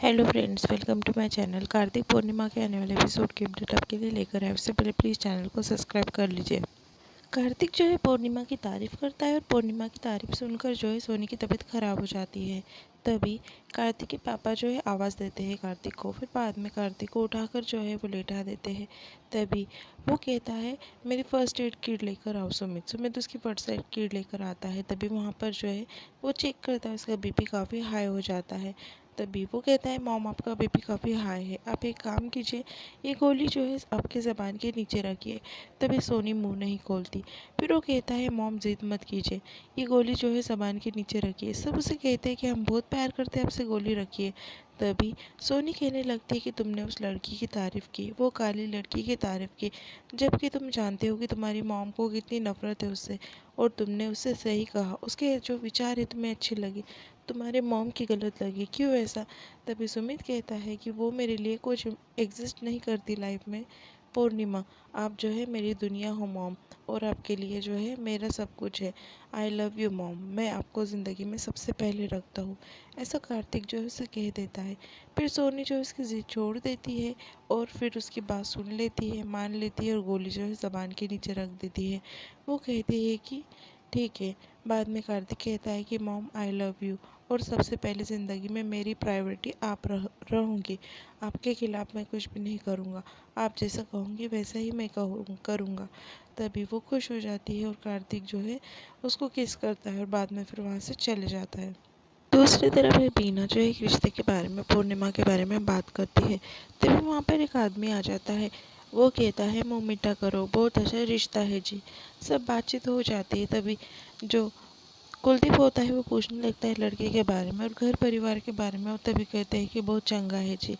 Hello friends, welcome to my channel. Kartik Purnima के आने वाले एपिसोड की अपडेट आपके लिए लेकर आए। उससे पहले प्लीज़ चैनल को सब्सक्राइब कर लीजिए। कार्तिक जो है पूर्णिमा की तारीफ़ करता है और पूर्णिमा की तारीफ़ सुनकर जो है सोनी की तबीयत ख़राब हो जाती है। तभी कार्तिक के पापा जो है आवाज़ देते हैं कार्तिक को। फिर बाद में कार्तिक को उठाकर जो है वो लेटा देते हैं। तभी वो कहता है मेरी फ़र्स्ट एड किट लेकर आओ सुमित। सुमित उसकी फर्स्ट एड किट लेकर आता है। तभी वहाँ पर जो है वो चेक करता है, उसका बीपी काफ़ी हाई हो जाता है। तभी वो कहता है मॉम आपका बीपी काफ़ी हाई है, आप एक काम कीजिए, ये गोली जो है आपके ज़बान के नीचे रखिए। तभी सोनी मुंह नहीं खोलती। फिर वो कहता है मॉम ज़िद मत कीजिए, ये गोली जो है ज़बान के नीचे रखिए। सब उसे कहते हैं कि हम बहुत प्यार करते हैं, आपसे गोली रखिए। तभी सोनी कहने लगती है कि तुमने उस लड़की की तारीफ़ की, वो काली लड़की की तारीफ़ की, जबकि तुम जानते हो कि तुम्हारी मॉम को कितनी नफ़रत है उससे, और तुमने उससे सही कहा, उसके जो विचार है तुम्हें अच्छे लगे, तुम्हारे मॉम की गलत लगी, क्यों ऐसा। तभी सुमित कहता है कि वो मेरे लिए कुछ एग्जिस्ट नहीं करती लाइफ में। पूर्णिमा, आप जो है मेरी दुनिया हो मॉम, और आपके लिए जो है मेरा सब कुछ है। आई लव यू मॉम, मैं आपको ज़िंदगी में सबसे पहले रखता हूँ। ऐसा कार्तिक जो है उसे कह देता है। फिर सोनी जो है उसकी ज़िद छोड़ देती है और फिर उसकी बात सुन लेती है, मान लेती है और गोली जो है ज़बान के नीचे रख देती है। वो कहती है कि ठीक है। बाद में कार्तिक कहता है कि मॉम आई लव यू, और सबसे पहले ज़िंदगी में मेरी प्रायोरिटी आप रहूँगी। आपके खिलाफ़ मैं कुछ भी नहीं करूँगा, आप जैसा कहोगे वैसा ही मैं करूँगा। तभी वो खुश हो जाती है और कार्तिक जो है उसको किस करता है और बाद में फिर वहाँ से चले जाता है। दूसरी तरफ है बीना, जो एक रिश्ते के बारे में, पूर्णिमा के बारे में बात करती है। तभी वहाँ पर एक आदमी आ जाता है। वो कहता है मुँह मीठा करो, बहुत अच्छा रिश्ता है जी। सब बातचीत हो जाती है। तभी जो कुलदीप होता है वो पूछने लगता है लड़के के बारे में और घर परिवार के बारे में, और तभी कहते हैं कि बहुत चंगा है जी।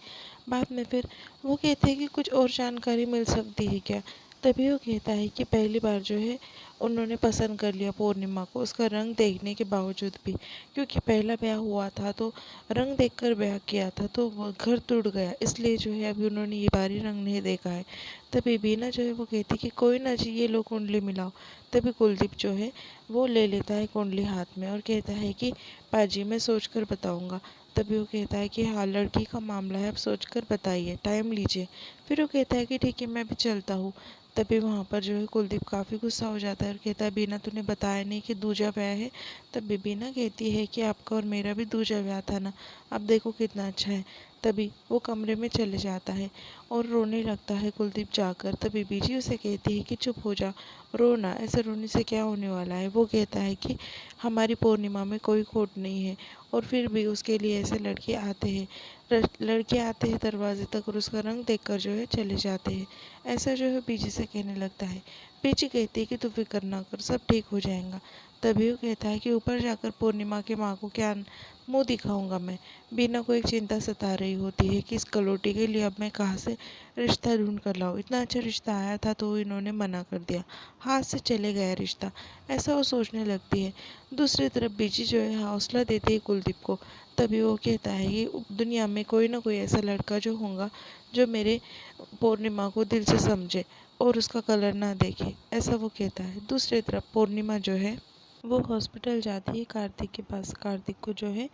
बाद में फिर वो कहते हैं कि कुछ और जानकारी मिल सकती है क्या। तभी वो कहता है कि पहली बार जो है उन्होंने पसंद कर लिया पूर्णिमा को, उसका रंग देखने के बावजूद भी, क्योंकि पहला ब्याह हुआ था तो रंग देखकर ब्याह किया था तो वो घर टूट गया, इसलिए जो है अभी उन्होंने ये बारी रंग नहीं देखा है। तभी बीना जो है वो कहती कि कोई ना जी, ये लो कुंडली मिलाओ। तभी कुलदीप जो है वो ले लेता है कुंडली हाथ में और कहता है कि पाजी मैं सोच कर बताऊँगा। तभी वो कहता है कि हाँ, लड़की का मामला है, आप सोच कर बताइए, टाइम लीजिए। फिर वो कहता है कि ठीक है, मैं भी चलता हूँ। तभी वहाँ पर जो है कुलदीप काफ़ी गुस्सा हो जाता है और कहता है बीना तूने बताया नहीं कि दूजा ब्याह है। तभी बीना कहती है कि आपका और मेरा भी दूजा ब्याह था ना, अब देखो कितना अच्छा है। तभी वो कमरे में चले जाता है और रोने लगता है कुलदीप जाकर। तभी बीजी उसे कहती है कि चुप हो जा, रोना, ऐसे रोने से क्या होने वाला है। वो कहता है कि हमारी पूर्णिमा में कोई खोट नहीं है, और फिर भी उसके लिए ऐसे लड़के आते हैं, लड़के आते हैं दरवाजे तक और उसका रंग देखकर जो है चले जाते हैं। ऐसा जो है बीजी से कहने लगता है। बीजी कहती है कि तू फिक्र ना कर, सब ठीक हो जाएगा। तभी वो कहता है कि ऊपर जाकर पूर्णिमा के माँ को क्या मुंह दिखाऊंगा मैं। बीना को एक चिंता सता रही होती है कि इस कलोटी के लिए अब मैं कहाँ से रिश्ता ढूंढ कर लाऊं। इतना अच्छा रिश्ता आया था तो इन्होंने मना कर दिया, हाथ से चले गया रिश्ता, ऐसा वो सोचने लगती है। दूसरी तरफ बीजी जो है हौसला देती है कुलदीप को। तभी वो कहता है कि दुनिया में कोई ना कोई ऐसा लड़का जो होगा जो मेरे पूर्णिमा को दिल से समझे और उसका कलर ना देखे, ऐसा वो कहता है। दूसरी तरफ पूर्णिमा जो है वो हॉस्पिटल जाती है कार्तिक के पास, कार्तिक को जो है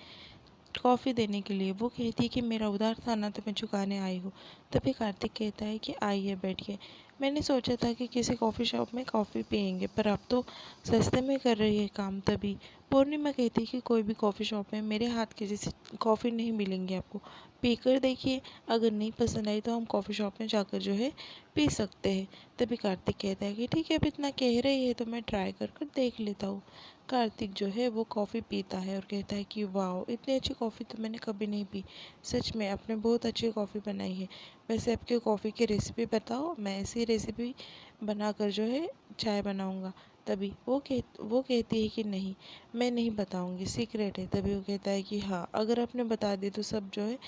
कॉफ़ी देने के लिए। वो कहती है कि मेरा उधार था ना तो मैं चुकाने आई हूँ। तभी कार्तिक कहता है कि आइए बैठिए, मैंने सोचा था कि किसी कॉफ़ी शॉप में कॉफ़ी पियेंगे, पर आप तो सस्ते में कर रही है काम। तभी पूर्णिमा कहती है कि कोई भी कॉफ़ी शॉप में मेरे हाथ की जैसी कॉफ़ी नहीं मिलेंगी आपको, पी कर देखिए, अगर नहीं पसंद आई तो हम कॉफ़ी शॉप में जाकर जो है पी सकते हैं। तभी कार्तिक कहता है कि ठीक है, अब इतना कह रही है तो मैं ट्राई कर कर देख लेता हूँ। कार्तिक जो है वो कॉफ़ी पीता है और कहता है कि वाह, इतनी अच्छी कॉफ़ी तो मैंने कभी नहीं पी, सच में आपने बहुत अच्छी कॉफ़ी बनाई है। वैसे आपके कॉफ़ी की रेसिपी बताओ, मैं ऐसी रेसिपी बनाकर जो है चाय बनाऊंगा। तभी वो कहती है कि नहीं, मैं नहीं बताऊंगी, सीक्रेट है। तभी वो कहता है कि हाँ, अगर आपने बता दी तो सब जो है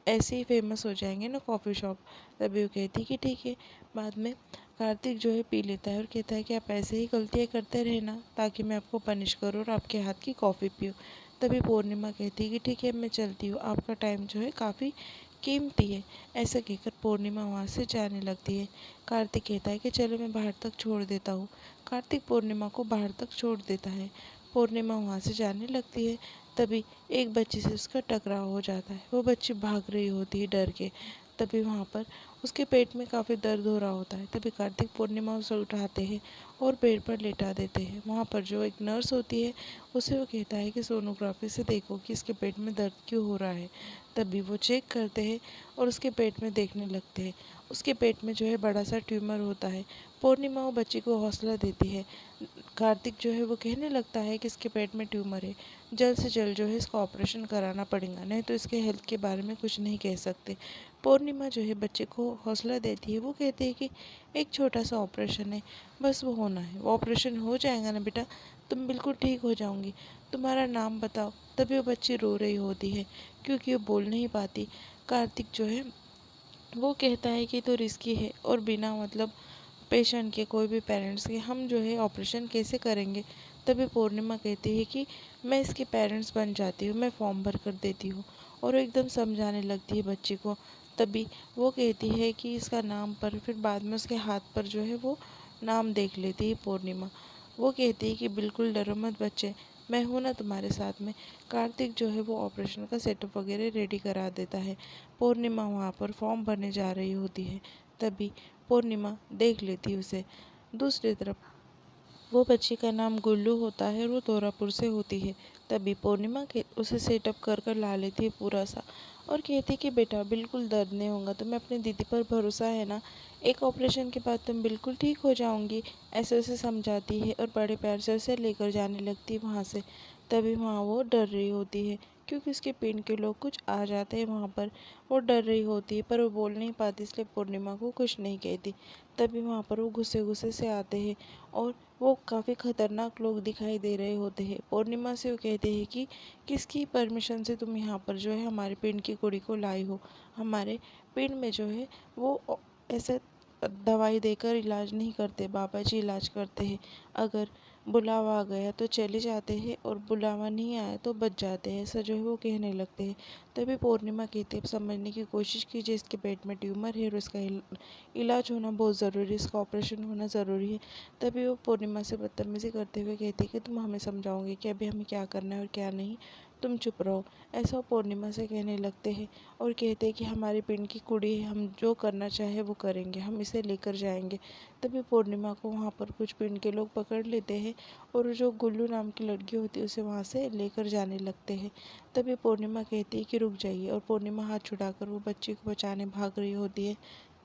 ऐसे ही फेमस हो जाएंगे ना कॉफ़ी शॉप। तभी वो कहती है कि ठीक है। बाद में कार्तिक जो है पी लेता है और कहता है कि आप ऐसे ही गलतियाँ करते रहना ताकि मैं आपको पनिश करूँ और आपके हाथ की कॉफ़ी पीऊँ। तभी पूर्णिमा कहती है कि ठीक है, मैं चलती हूँ, आपका टाइम जो है काफ़ी कीमती है। ऐसा कहकर पूर्णिमा वहाँ से जाने लगती है। कार्तिक कहता है कि चलो मैं बाहर तक छोड़ देता हूँ। कार्तिक पूर्णिमा को बाहर तक छोड़ देता है। पूर्णिमा वहाँ से जाने लगती है। तभी एक बच्ची से उसका टकराव हो जाता है। वो बच्ची भाग रही होती है डर के। तभी वहाँ पर उसके पेट में काफ़ी दर्द हो रहा होता है। तभी कार्तिक पूर्णिमा उसे उठाते हैं और बेड पर लेटा देते हैं। वहाँ पर जो एक नर्स होती है उसे वो कहता है कि सोनोग्राफी से देखो कि इसके पेट में दर्द क्यों हो रहा है। तभी वो चेक करते हैं और उसके पेट में देखने लगते हैं। उसके पेट में जो है बड़ा सा ट्यूमर होता है। पूर्णिमा वो बच्ची को हौसला देती है। कार्तिक जो है वो कहने लगता है कि इसके पेट में ट्यूमर है, जल्द से जल्द जो है इसका ऑपरेशन कराना पड़ेगा, नहीं तो इसके हेल्थ के बारे में कुछ नहीं कह सकते। पूर्णिमा जो है बच्चे को हौसला देती है। वो कहती है कि एक छोटा सा ऑपरेशन है, बस वो होना है, वो ऑपरेशन हो जाएगा ना बेटा, तुम बिल्कुल ठीक हो जाओगी, तुम्हारा नाम बताओ। तभी वो बच्ची रो रही होती है क्योंकि वो बोल नहीं पाती। कार्तिक जो है वो कहता है कि तो रिस्की है और बिना मतलब पेशेंट के, कोई भी पेरेंट्स के हम जो है ऑपरेशन कैसे करेंगे। तभी पूर्णिमा कहती है कि मैं इसके पेरेंट्स बन जाती हूँ, मैं फॉर्म भर कर देती हूँ। और वो एकदम समझाने लगती है बच्ची को। तभी वो कहती है कि इसका नाम पर, फिर बाद में उसके हाथ पर जो है वो नाम देख लेती है पूर्णिमा। वो कहती है कि बिल्कुल डरो मत बच्चे, मैं हूँ ना तुम्हारे साथ में। कार्तिक जो है वो ऑपरेशन का सेटअप वगैरह रेडी करा देता है। पूर्णिमा वहाँ पर फॉर्म भरने जा रही होती है। तभी पूर्णिमा देख लेती उसे। दूसरी तरफ वो बच्ची का नाम गुल्लू होता है और वो तोरापुर से होती है। तभी पूर्णिमा के उसे सेटअप कर कर ला लेती है पूरा सा, और कहती है कि बेटा बिल्कुल दर्द नहीं होगा, तुम्हें अपनी दीदी पर भरोसा है ना, एक ऑपरेशन के बाद तुम बिल्कुल ठीक हो जाओगी। ऐसे उसे समझाती है और बड़े प्यार से उसे लेकर जाने लगती है वहाँ से। तभी वहाँ वो डर रही होती है क्योंकि उसके पिंड के लोग कुछ आ जाते हैं वहाँ पर। वो डर रही होती है पर वो बोल नहीं पाती, इसलिए पूर्णिमा को कुछ नहीं कहती। तभी वहाँ पर वो गुस्से गुस्से से आते हैं और वो काफ़ी खतरनाक लोग दिखाई दे रहे होते हैं। पूर्णिमा से वो कहते हैं कि किसकी परमिशन से तुम यहाँ पर जो है हमारे पिंड की कुड़ी को लाई हो। हमारे पिंड में जो है वो ऐसे दवाई देकर इलाज नहीं करते, बाबा जी इलाज करते हैं। अगर बुलावा आ गया तो चले जाते हैं और बुलावा नहीं आया तो बच जाते हैं, ऐसा जो है वो कहने लगते हैं। तभी पूर्णिमा कहती है समझने की कोशिश कीजिए, इसके पेट में ट्यूमर है और इसका इलाज होना बहुत ज़रूरी है, इसका ऑपरेशन होना ज़रूरी है। तभी वो पूर्णिमा से बदतमीज़ी करते हुए कहती है कि तुम हमें समझाओगे कि अभी हमें क्या करना है और क्या नहीं, तुम चुप रहो। ऐसा वो पूर्णिमा से कहने लगते हैं और कहते हैं कि हमारे पिंड की कुड़ी है, हम जो करना चाहे वो करेंगे, हम इसे लेकर जाएंगे। तभी पूर्णिमा को वहाँ पर कुछ पिंड के लोग पकड़ लेते हैं और जो गुल्लू नाम की लड़की होती है उसे वहाँ से लेकर जाने लगते हैं। तभी पूर्णिमा कहती है कि रुक जाइए, और पूर्णिमा हाथ छुड़ाकर वो बच्ची को बचाने भाग रही होती है।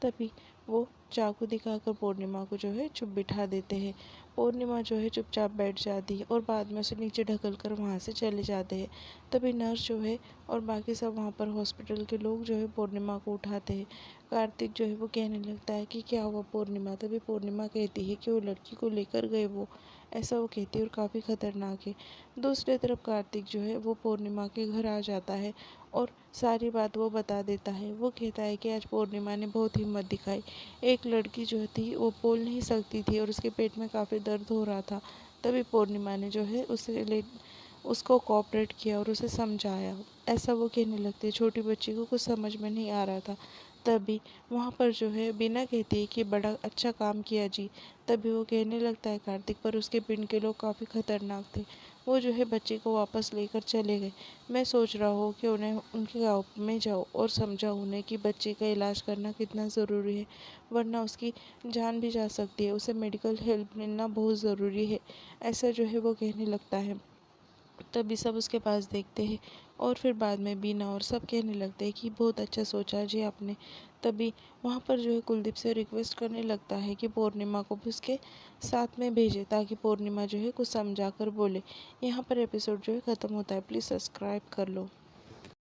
तभी वो चाकू दिखाकर पूर्णिमा को जो है चुप बिठा देते हैं। पूर्णिमा जो है चुपचाप बैठ जाती है और बाद में उसे नीचे ढकल कर वहाँ से चले जाते हैं। तभी नर्स जो है और बाकी सब वहाँ पर हॉस्पिटल के लोग जो है पूर्णिमा को उठाते हैं। कार्तिक जो है वो कहने लगता है कि क्या हुआ पूर्णिमा। तभी पूर्णिमा कहती है कि वो लड़की को लेकर गए वो, ऐसा वो कहती है और काफ़ी खतरनाक है। दूसरी तरफ कार्तिक जो है वो पूर्णिमा के घर आ जाता है और सारी बात वो बता देता है। वो कहता है कि आज पूर्णिमा ने बहुत हिम्मत दिखाई, एक लड़की जो थी वो बोल नहीं सकती थी और उसके पेट में काफ़ी दर्द हो रहा था। तभी पूर्णिमा ने जो है उसको कोऑपरेट किया और उसे समझाया, ऐसा वो कहने लगती है। छोटी बच्ची को कुछ समझ में नहीं आ रहा था। तभी वहाँ पर जो है बीना कहती है कि बड़ा अच्छा काम किया जी। तभी वो कहने लगता है कार्तिक, पर उसके पिंड के लोग काफ़ी खतरनाक थे। वो जो है बच्ची को वापस लेकर चले गए। मैं सोच रहा हूँ कि उन्हें उनके गाँव में जाओ और समझाओ उन्हें कि बच्चे का इलाज करना कितना ज़रूरी है, वरना उसकी जान भी जा सकती है, उसे मेडिकल हेल्प मिलना बहुत ज़रूरी है, ऐसा जो है वो कहने लगता है। तभी सब उसके पास देखते हैं और फिर बाद में बीना और सब कहने लगते हैं कि बहुत अच्छा सोचा जी आपने। तभी वहाँ पर जो है कुलदीप से रिक्वेस्ट करने लगता है कि पूर्णिमा को भी उसके साथ में भेजे ताकि पूर्णिमा जो है कुछ समझा कर बोले। यहाँ पर एपिसोड जो है ख़त्म होता है। प्लीज़ सब्सक्राइब कर लो।